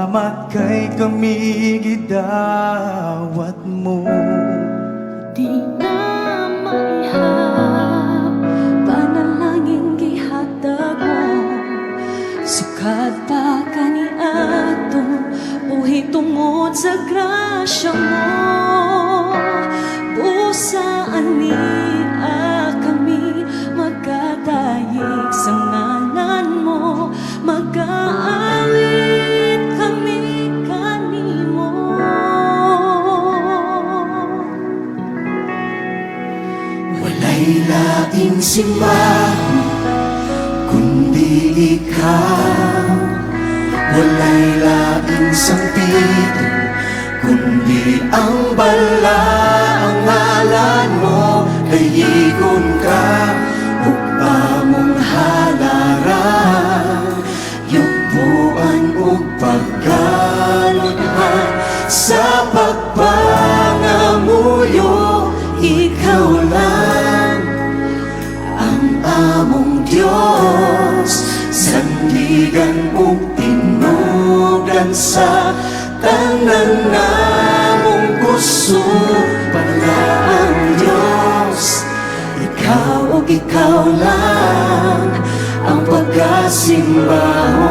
Salamat kay kami gidawat mo. Di na maihap panalangin gihatag mo, sukad pa kaniadto buhi tungod sa grasya mo. Busa ania kami magkatayik sa ngalan mo, mag-aawit kami kanimo. Walay laing simbahan kundi ikaw, walay laing sampito kundi ang bala. Ang ngalan mo dayigon ka, ug among halaran, yubuan ug pagkalunhan sa pagpangamuyo. Ikaw lang ang among Diyos, sandigan ug tinubdan sa tanan namong gusto. Pala ang Diyos, ikaw ug ikaw lang ang pagkasimbaho.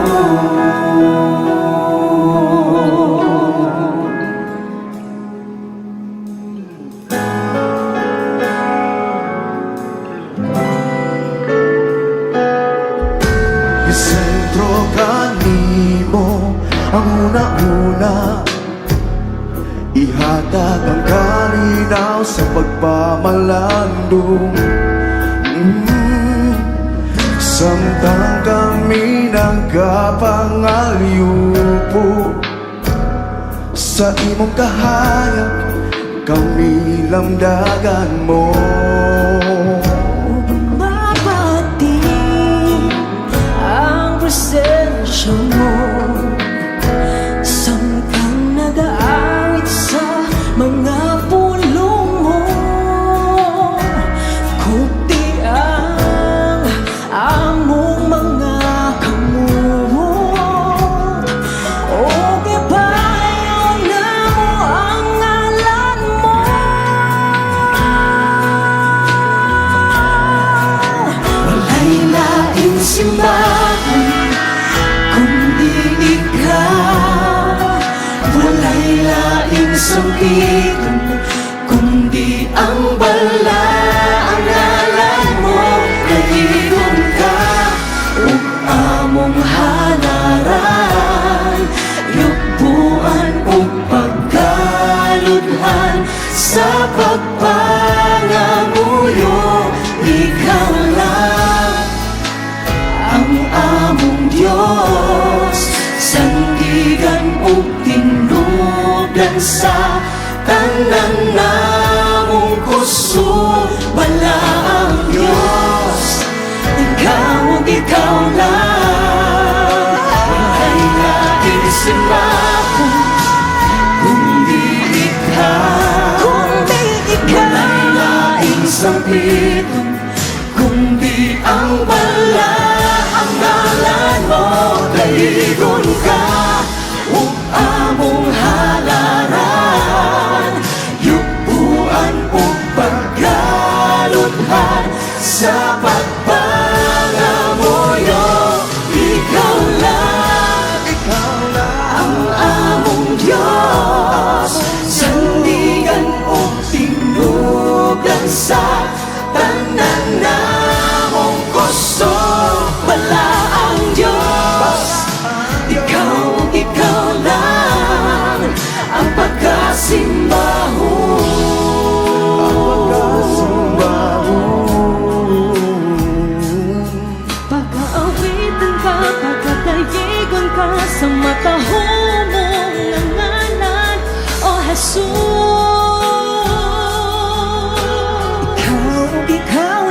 Isentro kanimo ang una-una, ihatag ang kalinaw sa pagpamalandong. Samtang kami nagkapangalyupo sa imong kahayag, kami lamdagan mo. Mabati ang presensya mo, samtang nag-aawit sa mga pulong mo. Kunti ang among mga kamot, o gibayon na mo ang ngalan mo. Walay laing simbahan kundi ikaw, walay laing sampito kundi ang bala. Ang ngalan mo dayigon ka, ug among halaran, yubuan ug pagkaludhan sa pagpangamuyo. Ikaw lang ang among Diyos, sandigan ug tinubdan sa tanan namong kusog. Wala ang Diyos, ikaw ug ikaw lang. Walay laing simbahan kundi ikaw, walay laing sampito kundi ang bala. Ang ngalan mo dayigon ka, ug among halaran, yubuan ug pagkaludhan sa pagpangamuyo. Ikaw lang ang among Diyos, sandigan ug tinubdan sa tanan namong gusto. Wala ang Diyos, ikaw lang ang pagkasimbaho. Pag-aawitan ka, pagkatayigon ka sa matahong mong ngalan, O Jesus. Ikaw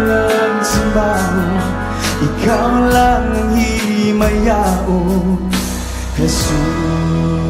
lang simbahan, ikaw lang ang himayao, Jesus.